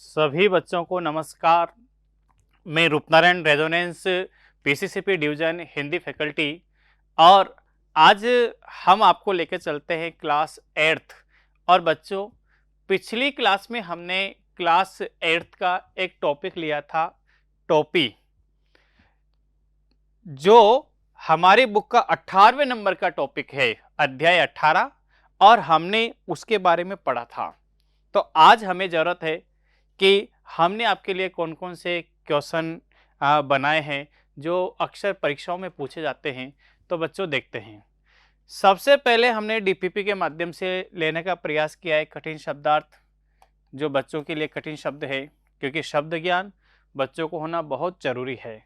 सभी बच्चों को नमस्कार। मैं Roopnarayan Resonance PCCP division Hindi faculty और आज हम आपको लेकर चलते हैं क्लास 8th। और बच्चों, पिछली क्लास में हमने क्लास 8th का एक टॉपिक लिया था, टोपी, जो हमारी बुक का 18वें नंबर का टॉपिक है, अध्याय 18, और हमने उसके बारे में पढ़ा था। तो आज हमें ज़रूरत है कि हमने आपके लिए कौन कौन से क्वेश्चन बनाए हैं जो अक्सर परीक्षाओं में पूछे जाते हैं। तो बच्चों देखते हैं। सबसे पहले हमने डीपीपी के माध्यम से लेने का प्रयास किया है कठिन शब्दार्थ, जो बच्चों के लिए कठिन शब्द है, क्योंकि शब्द ज्ञान बच्चों को होना बहुत जरूरी है।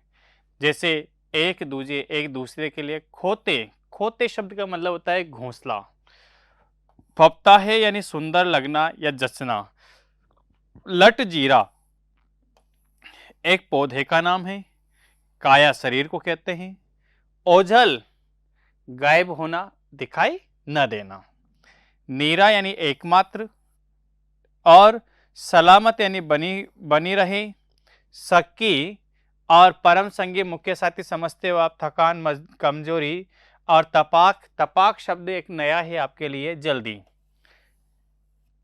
जैसे एक दूसरे के लिए खोते, खोते शब्द का मतलब होता है घोंसला। फपता है यानी सुंदर लगना या जचना। लट जीरा एक पौधे का नाम है। काया शरीर को कहते हैं। ओझल गायब होना, दिखाई न देना। नीरा यानी एकमात्र, और सलामत यानी बनी बनी रहे। सक्की और परम संगी मुख्य साथी समझते हो आप, थकान, कमजोरी। और तपाक, तपाक शब्द एक नया है आपके लिए, जल्दी।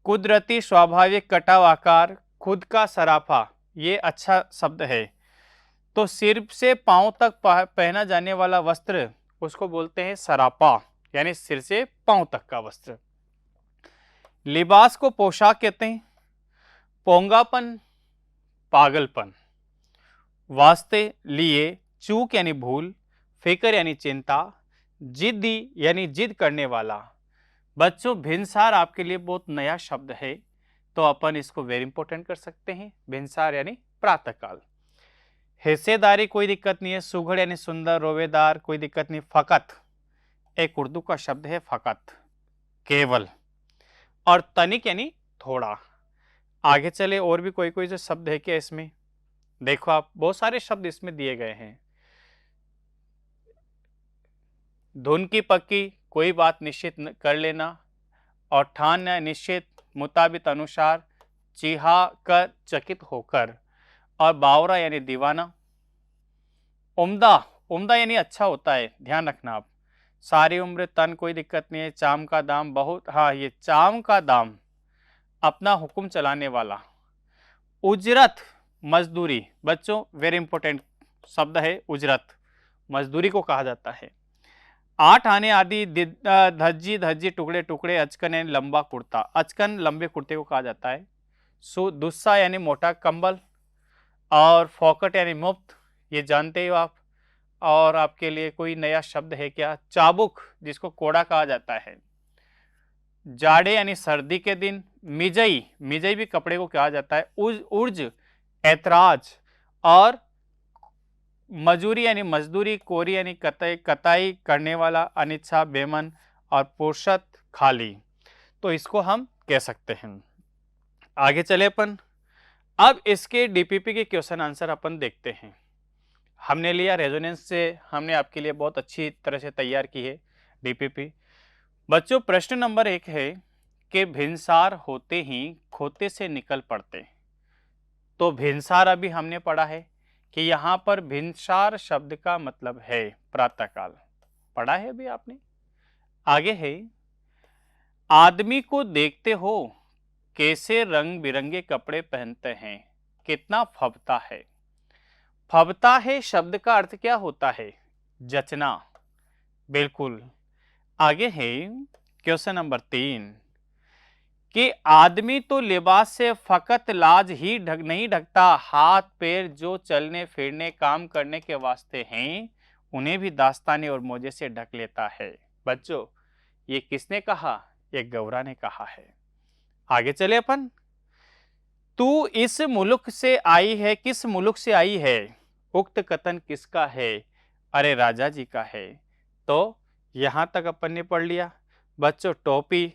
कुदरती स्वाभाविक कटाव आकार, खुद का सराफा, ये अच्छा शब्द है। तो सिर से पांव तक पहना जाने वाला वस्त्र, उसको बोलते हैं सरापा, यानी सिर से पांव तक का वस्त्र। लिबास को पोशाक कहते हैं। पोंगापन, पागलपन। वास्ते, लिए। चूक यानी भूल। फिक्र यानी चिंता। जिद्दी यानी जिद करने वाला। बच्चों, भिनसार आपके लिए बहुत नया शब्द है, तो अपन इसको वेरी इंपॉर्टेंट कर सकते हैं। भिनसार यानी प्रातःकाल। हिस्सेदारी, कोई दिक्कत नहीं है। सुघड़ यानी सुंदर, रोवेदार, कोई दिक्कत नहीं। फकत एक उर्दू का शब्द है, फकत, केवल। और तनिक यानी थोड़ा। आगे चले, और भी कोई कोई जो शब्द है क्या इसमें? देखो आप, बहुत सारे शब्द इसमें दिए गए हैं। धुन की पक्की, कोई बात निश्चित कर लेना। और ठान निश्चित, मुताबिक, अनुसार। चिहा कर, चकित होकर। और बावरा यानी दीवाना। उम्दा, उम्दा यानी अच्छा होता है, ध्यान रखना आप। सारी उम्र, तन, कोई दिक्कत नहीं है। चाम का दाम, बहुत, हाँ, ये चाम का दाम, अपना हुक्म चलाने वाला। उजरत, मजदूरी। बच्चों, वेरी इंपॉर्टेंट शब्द है उजरत, मजदूरी को कहा जाता है। आठ आने आदि, धज्जी, धज्जी, टुकड़े टुकड़े। अचकन यानी लंबा कुर्ता, अचकन लंबे कुर्ते को कहा जाता है। दुस्सा यानी मोटा कंबल। और फोकट यानी मुफ्त, ये जानते हो आप। और आपके लिए कोई नया शब्द है क्या? चाबुक, जिसको कोड़ा कहा जाता है। जाड़े यानी सर्दी के दिन। मिजई, मिजई भी कपड़े को कहा जाता है। उर्ज, ऐतराज। और मजूरी यानी मजदूरी। कोरी यानी कताई, कताई करने वाला, अनिच्छा, बेमन। और पुरुषत, खाली। तो इसको हम कह सकते हैं। आगे चले अपन। अब इसके डीपीपी के क्वेश्चन आंसर अपन देखते हैं। हमने लिया रेजोनेंस से, हमने आपके लिए बहुत अच्छी तरह से तैयार की है डीपीपी। बच्चों, प्रश्न नंबर 1 है कि भिनसार होते ही खोते से निकल पड़ते। तो भिनसार अभी हमने पढ़ा है कि यहां पर भिनसार शब्द का मतलब है प्रातःकाल, पढ़ा है अभी आपने। आगे है, आदमी को देखते हो कैसे रंग बिरंगे कपड़े पहनते हैं, कितना फबता है। फबता है शब्द का अर्थ क्या होता है? जचना, बिल्कुल। आगे है क्वेश्चन नंबर 3 कि आदमी तो लिबास से फकत लाज ही नहीं ढकता, हाथ पैर जो चलने फिरने काम करने के वास्ते हैं, उन्हें भी दास्ताने और मोजे से ढक लेता है। बच्चों, ये किसने कहा? ये गौरा ने कहा है। आगे चले अपन। तू इस मुल्क से आई है, किस मुल्क से आई है? उक्त कथन किसका है? अरे राजा जी का है। तो यहां तक अपन ने पढ़ लिया। बच्चों, टोपी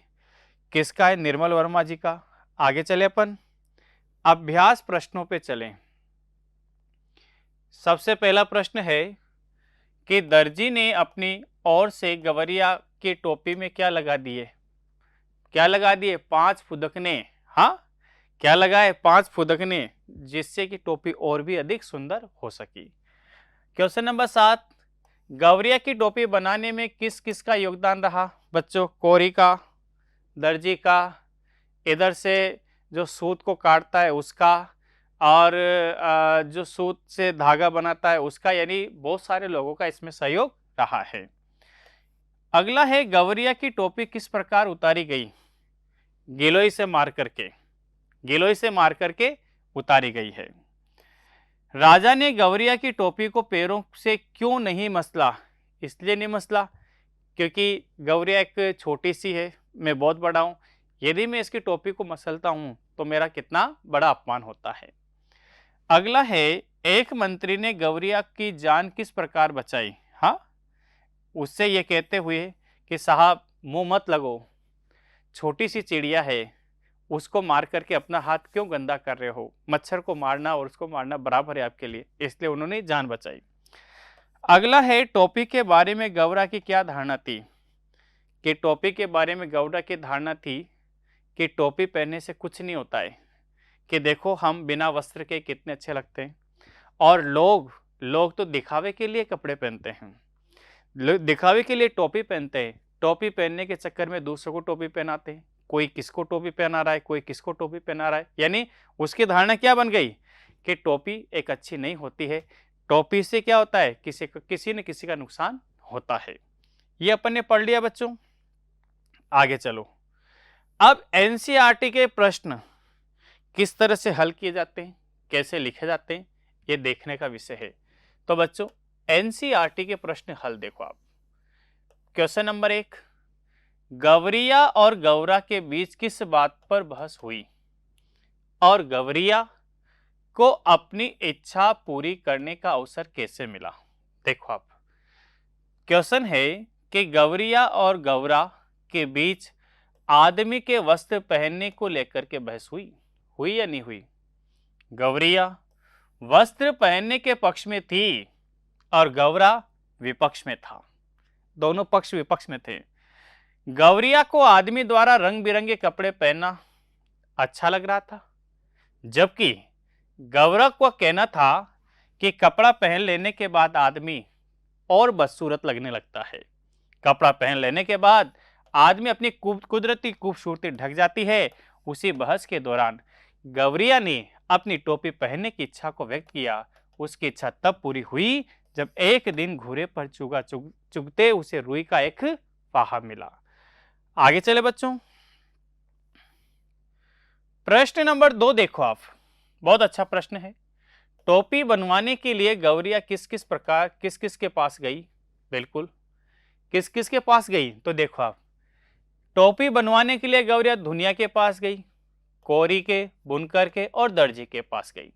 किसका है? निर्मल वर्मा जी का। आगे चले अपन, अभ्यास प्रश्नों पे चलें। सबसे पहला प्रश्न है कि दर्जी ने अपनी ओर से गवरिया की टोपी में क्या लगा दिए? क्या लगा दिए? 5 फुदकने। हाँ, क्या लगाए? 5 फुदकने, जिससे कि टोपी और भी अधिक सुंदर हो सकी। क्वेश्चन नंबर 7, गौरिया की टोपी बनाने में किस किस का योगदान रहा? बच्चों, कोरी का, दर्जी का, इधर से जो सूत को काटता है उसका, और जो सूत से धागा बनाता है उसका, यानी बहुत सारे लोगों का इसमें सहयोग रहा है। अगला है, गौरिया की टोपी किस प्रकार उतारी गई? गिलोय से मार करके, गिलोय से मार करके उतारी गई है। राजा ने गौरिया की टोपी को पैरों से क्यों नहीं मसला? इसलिए नहीं मसला क्योंकि गौरिया एक छोटी सी है, मैं बहुत बड़ा हूं, यदि मैं इसकी टोपी को मसलता हूं तो मेरा कितना बड़ा अपमान होता है। अगला है, एक मंत्री ने गौरिया की जान किस प्रकार बचाई? हाँ, उससे ये कहते हुए कि साहब मुंह मत लगो, छोटी सी चिड़िया है, उसको मार करके अपना हाथ क्यों गंदा कर रहे हो? मच्छर को मारना और उसको मारना बराबर है आपके लिए, इसलिए उन्होंने जान बचाई। अगला है, टोपी के बारे में गौरा की क्या धारणा थी? कि टोपी के बारे में गौरा की धारणा थी कि टोपी पहनने से कुछ नहीं होता है, कि देखो हम बिना वस्त्र के कितने अच्छे लगते हैं, और लोग तो दिखावे के लिए कपड़े पहनते हैं, लोग दिखावे के लिए टोपी पहनते हैं, टोपी पहनने के चक्कर में दूसरों को टोपी पहनाते हैं, कोई किसको टोपी पहना रहा है, कोई किसको टोपी पहना रहा है, यानी उसकी धारणा क्या बन गई कि टोपी एक अच्छी नहीं होती है, टोपी से क्या होता है, किसी न किसी का नुकसान होता है। ये अपन ने पढ़ लिया बच्चों। आगे चलो, अब एनसीईआरटी के प्रश्न किस तरह से हल किए जाते हैं, कैसे लिखे जाते हैं, ये देखने का विषय है। तो बच्चों, एनसीईआरटी के प्रश्न हल देखो आप। क्वेश्चन नंबर 1, गौरिया और गौरा के बीच किस बात पर बहस हुई और गौरिया को अपनी इच्छा पूरी करने का अवसर कैसे मिला? देखो आप, क्वेश्चन है कि गौरिया और गौरा के बीच आदमी के वस्त्र पहनने को लेकर के बहस हुई या नहीं हुई? गौरिया वस्त्र पहनने के पक्ष में थी और गौरा विपक्ष में था, दोनों पक्ष विपक्ष में थे। गौरिया को आदमी द्वारा रंग बिरंगे कपड़े पहनना अच्छा लग रहा था, जबकि गौरा को कहना था कि कपड़ा पहन लेने के बाद आदमी और बदसूरत लगने लगता है, कपड़ा पहन लेने के बाद आदमी अपनी कुदरती खूबसूरती ढक जाती है। उसी बहस के दौरान गौरिया ने अपनी टोपी पहनने की इच्छा को व्यक्त किया। उसकी इच्छा तब पूरी हुई जब एक दिन घूरे पर चुगा चुगते उसे रुई का एक फाहा मिला। आगे चले बच्चों, प्रश्न नंबर 2 देखो आप, बहुत अच्छा प्रश्न है। टोपी बनवाने के लिए गौरिया किस किस के पास गई? बिल्कुल, किस किस के पास गई? तो देखो आप, टोपी बनवाने के लिए गौरिया धुनिया के पास गई, कोरी के, बुनकर के और दर्जी के पास गई।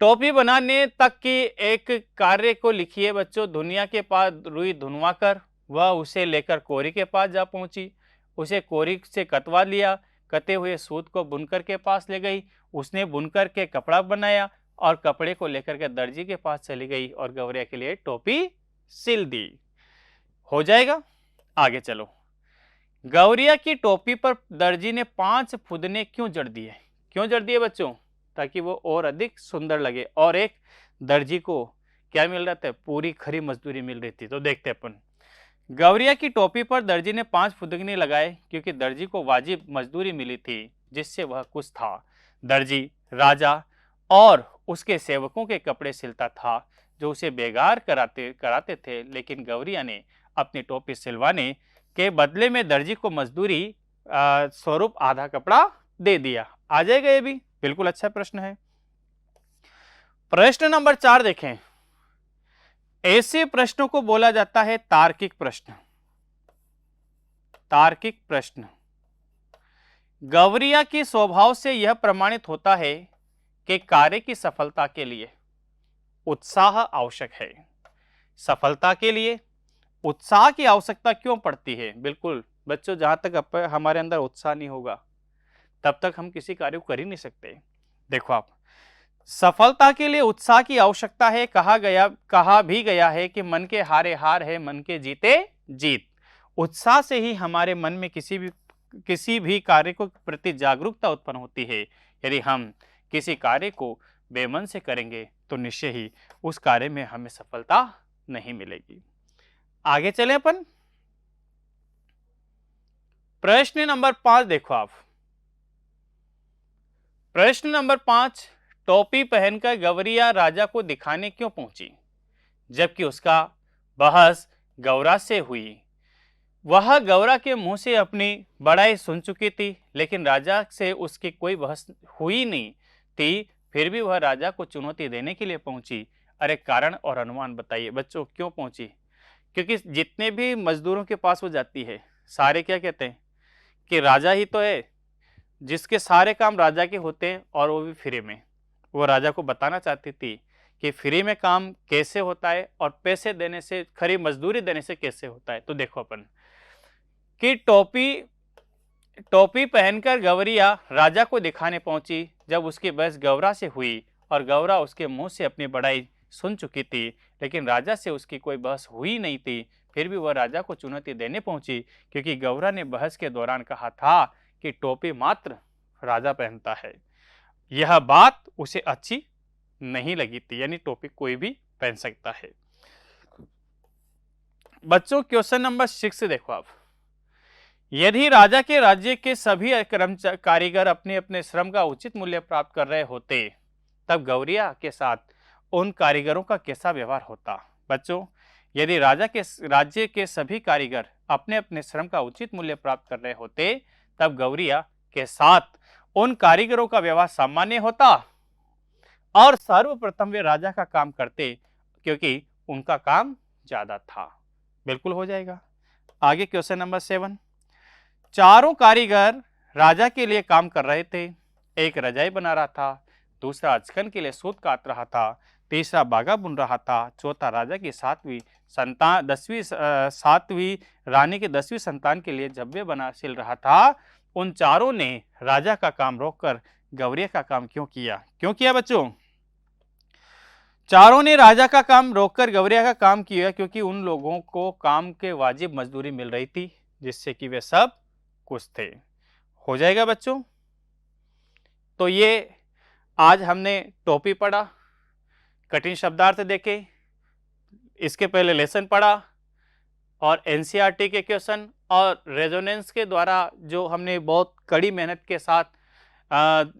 टोपी बनाने तक की एक कार्य को लिखिए बच्चों। धुनिया के पास रुई धुनवा कर वह उसे लेकर कोरी के पास जा पहुंची, उसे कोरी से कतवा लिया, कते हुए सूत को बुनकर के पास ले गई, उसने बुनकर के कपड़ा बनाया और कपड़े को लेकर के दर्जी के पास चली गई और गौरिया के लिए टोपी सिल दी। हो जाएगा। आगे चलो, गौरिया की टोपी पर दर्जी ने 5 फुदने क्यों जड़ दिए? क्यों जड़ दिए बच्चों? ताकि वो और अधिक सुंदर लगे, और एक दर्जी को क्या मिल रहा था? पूरी खरी मजदूरी मिल रही थी। तो देखते अपन, गौरिया की टोपी पर दर्जी ने 5 फुदकने लगाए क्योंकि दर्जी को वाजिब मजदूरी मिली थी जिससे वह खुश था। दर्जी राजा और उसके सेवकों के कपड़े सिलता था जो उसे बेगार कराते थे, लेकिन गौरिया ने अपनी टोपी सिलवाने के बदले में दर्जी को मजदूरी स्वरूप आधा कपड़ा दे दिया। आ जाएगा ये भी, बिल्कुल अच्छा प्रश्न है। प्रश्न नंबर 4 देखें। ऐसे प्रश्नों को बोला जाता है तार्किक प्रश्न। तार्किक प्रश्न। गौरिया की स्वभाव से यह प्रमाणित होता है कि कार्य की सफलता के लिए उत्साह आवश्यक है। सफलता के लिए उत्साह की आवश्यकता क्यों पड़ती है? बिल्कुल बच्चों, जहां तक हमारे अंदर उत्साह नहीं होगा तब तक हम किसी कार्य को कर ही नहीं सकते। देखो आप, सफलता के लिए उत्साह की आवश्यकता है। कहा भी गया है कि मन के हारे हार है, मन के जीते जीत। उत्साह से ही हमारे मन में किसी भी किसी भी कार्य को प्रति जागरूकता उत्पन्न होती है। यदि हम किसी कार्य को बेमन से करेंगे तो निश्चय ही उस कार्य में हमें सफलता नहीं मिलेगी। आगे चलें अपन। प्रश्न नंबर 5 देखो आप। प्रश्न नंबर 5, टोपी पहनकर गौरिया राजा को दिखाने क्यों पहुंची जबकि उसका बहस गौरा से हुई? वह गौरा के मुंह से अपनी बड़ाई सुन चुकी थी, लेकिन राजा से उसकी कोई बहस हुई नहीं थी, फिर भी वह राजा को चुनौती देने के लिए पहुंची। अरे कारण और अनुमान बताइए बच्चों, क्यों पहुंची? क्योंकि जितने भी मजदूरों के पास वो जाती है, सारे क्या कहते हैं कि राजा ही तो है, जिसके सारे काम राजा के होते हैं और वो भी फ्री में। वो राजा को बताना चाहती थी कि फ्री में काम कैसे होता है और पैसे देने से, खरी मजदूरी देने से कैसे होता है। तो देखो अपन कि टोपी पहनकर गौरिया राजा को दिखाने पहुंची जब उसकी बहस गौरा से हुई और गौरा उसके मुंह से अपनी बड़ाई सुन चुकी थी, लेकिन राजा से उसकी कोई बहस हुई नहीं थी, फिर भी वह राजा को चुनौती देने पहुंची क्योंकि गौरा ने बहस के दौरान कहा था कि टोपी मात्र राजा पहनता है। यह बात उसे अच्छी नहीं लगी थी, यानी टोपी कोई भी पहन सकता है। बच्चों क्वेश्चन नंबर 6 देखो आप। यदि राजा के राज्य के सभी कारीगर अपने अपने श्रम का उचित मूल्य प्राप्त कर रहे होते, तब गौरिया के साथ उन कारीगरों का कैसा व्यवहार होता? बच्चों, यदि राज्य के सभी कारीगर अपने अपने श्रम का उचित मूल्य प्राप्त कर रहे होते, तब गौरिया के साथ उन कारीगरों का व्यवहार सामान्य होता और सर्वप्रथम वे राजा का काम करते क्योंकि उनका काम ज्यादा था। बिल्कुल हो जाएगा। आगे क्वेश्चन नंबर 7, चारों कारीगर राजा के लिए काम कर रहे थे। एक रजाई बना रहा था, दूसरा अचकन के लिए सूत काट रहा था, तीसरा बागा बुन रहा था, चौथा राजा की सातवीं रानी की 10वीं संतान के लिए जब्बे बना सिल रहा था। उन चारों ने राजा का काम रोककर गौरिया का काम क्यों किया बच्चों? चारों ने राजा का काम रोककर गौरिया का काम किया क्योंकि उन लोगों को काम के वाजिब मजदूरी मिल रही थी, जिससे कि वे सब खुश थे। हो जाएगा बच्चों। तो ये आज हमने टोपी पढ़ा, कठिन शब्दार्थ देखे, इसके पहले लेसन पढ़ा और एनसीईआरटी के क्वेश्चन और रेजोनेंस के द्वारा जो हमने बहुत कड़ी मेहनत के साथ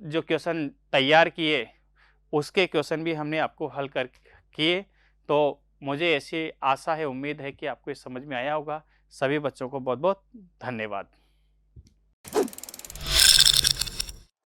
जो क्वेश्चन तैयार किए, उसके क्वेश्चन भी हमने आपको हल कर किए। तो मुझे ऐसी आशा है, उम्मीद है कि आपको ये समझ में आया होगा। सभी बच्चों को बहुत बहुत धन्यवाद।